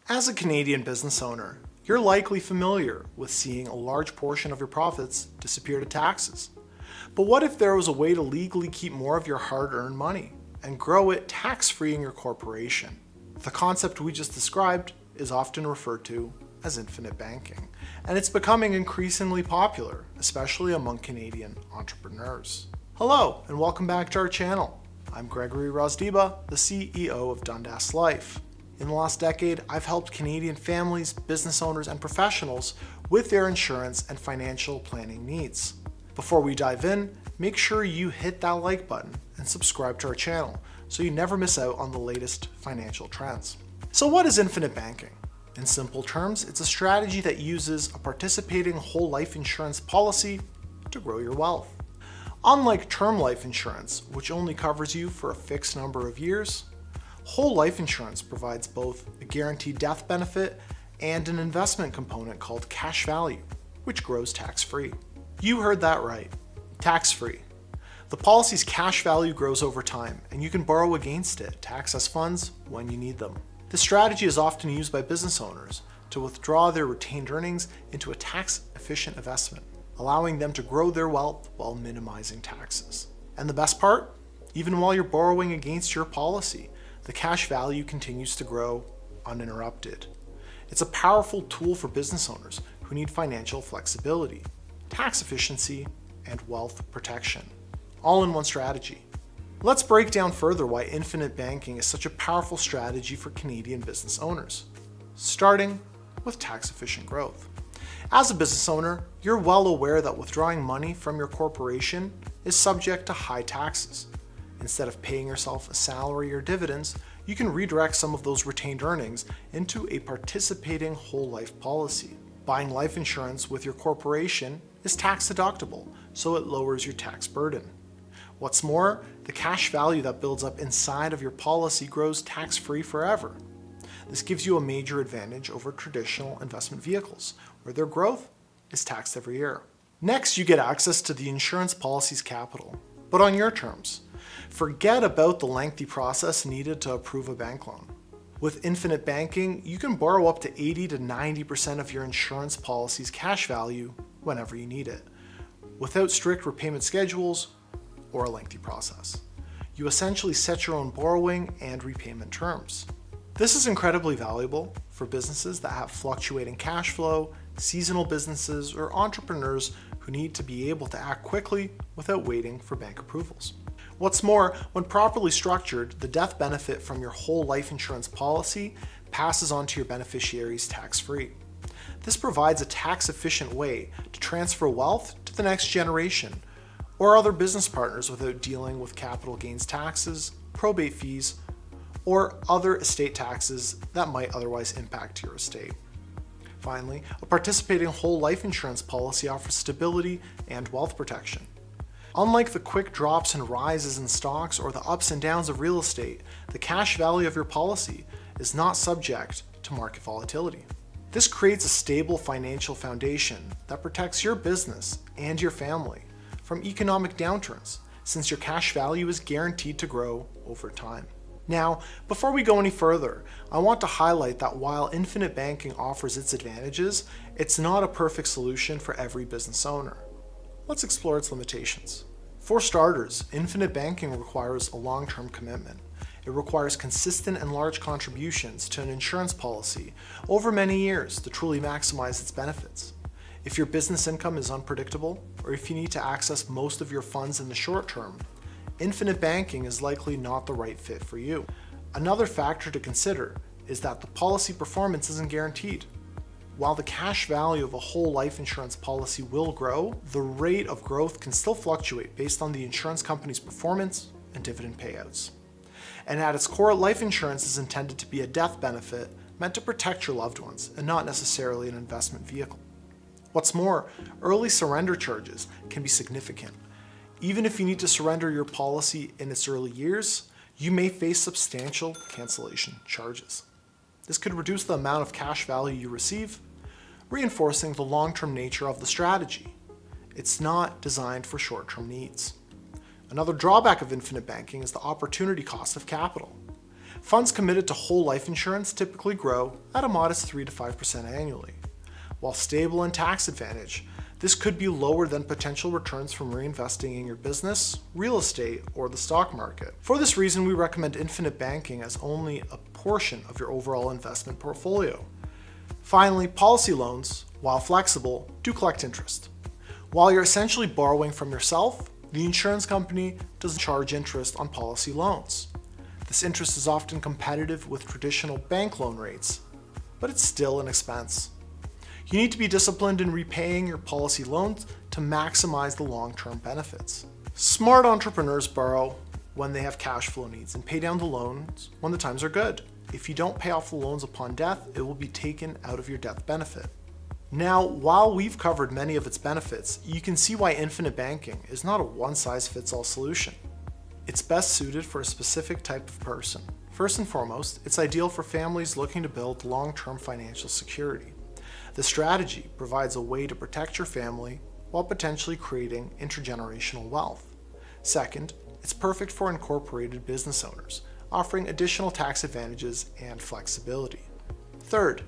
As a Canadian business owner, you're likely familiar with seeing a large portion of your profits disappear to taxes. But what if there was a way to legally keep more of your hard-earned money and grow it tax-free in your corporation? The concept we just described is often referred to as infinite banking, and it's becoming increasingly popular, especially among Canadian entrepreneurs. Hello, and welcome back to our channel. I'm Gregory Rozdeba, the CEO of Dundas Life. In the last decade, I've helped Canadian families, business owners, and professionals with their insurance and financial planning needs. Before we dive in, make sure you hit that like button and subscribe to our channel so you never miss out on the latest financial trends. So what is infinite banking? In simple terms, it's a strategy that uses a participating whole life insurance policy to grow your wealth. Unlike term life insurance, which only covers you for a fixed number of years, whole life insurance provides both a guaranteed death benefit and an investment component called cash value, which grows tax-free. You heard that right, tax-free. The policy's cash value grows over time, and you can borrow against it to access funds when you need them. This strategy is often used by business owners to withdraw their retained earnings into a tax-efficient investment, allowing them to grow their wealth while minimizing taxes. And the best part? Even while you're borrowing against your policy, the cash value continues to grow uninterrupted. It's a powerful tool for business owners who need financial flexibility, tax efficiency, and wealth protection, all in one strategy. Let's break down further why infinite banking is such a powerful strategy for Canadian business owners, starting with tax-efficient growth. As a business owner, you're well aware that withdrawing money from your corporation is subject to high taxes. Instead of paying yourself a salary or dividends, you can redirect some of those retained earnings into a participating whole life policy. Buying life insurance with your corporation is tax deductible, so it lowers your tax burden. What's more, the cash value that builds up inside of your policy grows tax-free forever. This gives you a major advantage over traditional investment vehicles, where their growth is taxed every year. Next, you get access to the insurance policy's capital, but on your terms. Forget about the lengthy process needed to approve a bank loan. With infinite banking, you can borrow up to 80 to 90% of your insurance policy's cash value whenever you need it, without strict repayment schedules or a lengthy process. You essentially set your own borrowing and repayment terms. This is incredibly valuable for businesses that have fluctuating cash flow, seasonal businesses, or entrepreneurs who need to be able to act quickly without waiting for bank approvals. What's more, when properly structured, the death benefit from your whole life insurance policy passes on to your beneficiaries tax-free. This provides a tax-efficient way to transfer wealth to the next generation or other business partners without dealing with capital gains taxes, probate fees, or other estate taxes that might otherwise impact your estate. Finally, a participating whole life insurance policy offers stability and wealth protection. Unlike the quick drops and rises in stocks or the ups and downs of real estate, the cash value of your policy is not subject to market volatility. This creates a stable financial foundation that protects your business and your family from economic downturns, since your cash value is guaranteed to grow over time. Now, before we go any further, I want to highlight that while infinite banking offers its advantages, it's not a perfect solution for every business owner. Let's explore its limitations. For starters, infinite banking requires a long-term commitment. It requires consistent and large contributions to an insurance policy over many years to truly maximize its benefits. If your business income is unpredictable, or if you need to access most of your funds in the short term, infinite banking is likely not the right fit for you. Another factor to consider is that the policy performance isn't guaranteed. While the cash value of a whole life insurance policy will grow, the rate of growth can still fluctuate based on the insurance company's performance and dividend payouts. And at its core, life insurance is intended to be a death benefit meant to protect your loved ones and not necessarily an investment vehicle. What's more, early surrender charges can be significant. Even if you need to surrender your policy in its early years, you may face substantial cancellation charges. This could reduce the amount of cash value you receive, reinforcing the long-term nature of the strategy. It's not designed for short-term needs. Another drawback of infinite banking is the opportunity cost of capital. Funds committed to whole life insurance typically grow at a modest 3 to 5% annually. While stable and tax advantage, this could be lower than potential returns from reinvesting in your business, real estate, or the stock market. For this reason, we recommend infinite banking as only a portion of your overall investment portfolio. Finally, policy loans, while flexible, do collect interest. While you're essentially borrowing from yourself, the insurance company doesn't charge interest on policy loans. This interest is often competitive with traditional bank loan rates, but it's still an expense. You need to be disciplined in repaying your policy loans to maximize the long-term benefits. Smart entrepreneurs borrow when they have cash flow needs and pay down the loans when the times are good. If you don't pay off the loans upon death, it will be taken out of your death benefit. Now, while we've covered many of its benefits, you can see why infinite banking is not a one-size-fits-all solution. It's best suited for a specific type of person. First and foremost, it's ideal for families looking to build long-term financial security. The strategy provides a way to protect your family while potentially creating intergenerational wealth. Second, it's perfect for incorporated business owners, offering additional tax advantages and flexibility. Third,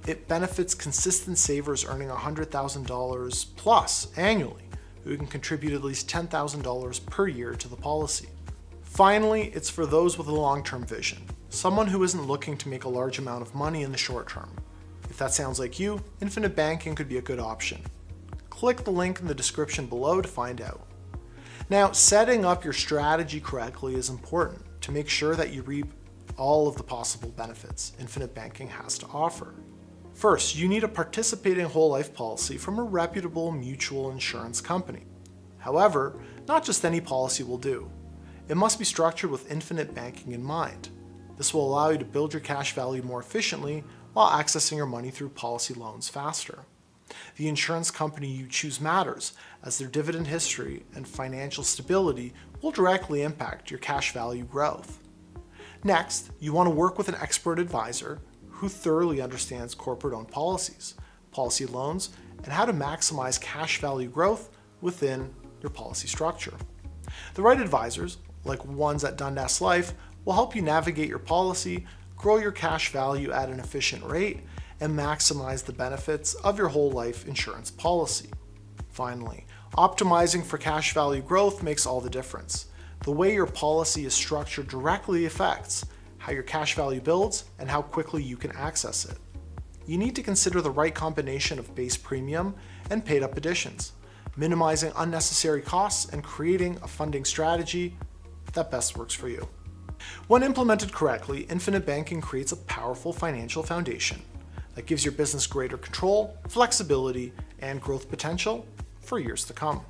it benefits consistent savers earning $100,000 plus annually, who can contribute at least $10,000 per year to the policy. Finally, it's for those with a long-term vision, someone who isn't looking to make a large amount of money in the short term. If that sounds like you, infinite banking could be a good option. Click the link in the description below to find out. Now, setting up your strategy correctly is important to make sure that you reap all of the possible benefits infinite banking has to offer. First, you need a participating whole life policy from a reputable mutual insurance company. However, not just any policy will do. It must be structured with infinite banking in mind. This will allow you to build your cash value more efficiently while accessing your money through policy loans faster. The insurance company you choose matters, as their dividend history and financial stability will directly impact your cash value growth. Next, you want to work with an expert advisor who thoroughly understands corporate-owned policies, policy loans, and how to maximize cash value growth within your policy structure. The right advisors, like ones at Dundas Life, will help you navigate your policy, grow your cash value at an efficient rate, and maximize the benefits of your whole life insurance policy. Finally, optimizing for cash value growth makes all the difference. The way your policy is structured directly affects how your cash value builds and how quickly you can access it. You need to consider the right combination of base premium and paid-up additions, minimizing unnecessary costs and creating a funding strategy that best works for you. When implemented correctly, infinite banking creates a powerful financial foundation that gives your business greater control, flexibility, and growth potential for years to come.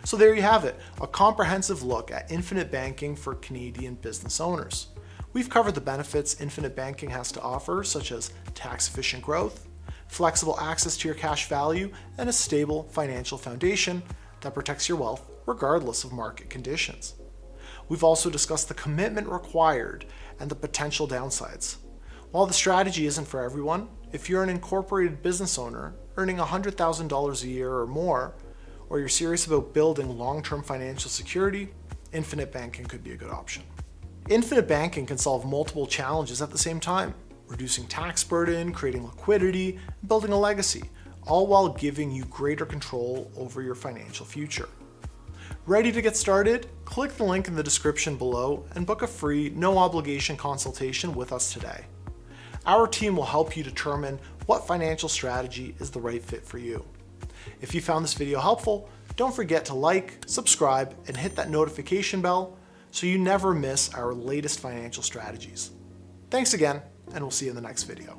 So there you have it, a comprehensive look at infinite banking for Canadian business owners. We've covered the benefits infinite banking has to offer, such as tax-efficient growth, flexible access to your cash value, and a stable financial foundation that protects your wealth regardless of market conditions. We've also discussed the commitment required and the potential downsides. While the strategy isn't for everyone, if you're an incorporated business owner earning $100,000 a year or more, or you're serious about building long-term financial security, infinite banking could be a good option. Infinite banking can solve multiple challenges at the same time, reducing tax burden, creating liquidity, and building a legacy, all while giving you greater control over your financial future. Ready to get started? Click the link in the description below and book a free, no-obligation consultation with us today. Our team will help you determine what financial strategy is the right fit for you. If you found this video helpful, don't forget to like, subscribe, and hit that notification bell so you never miss our latest financial strategies. Thanks again, and we'll see you in the next video.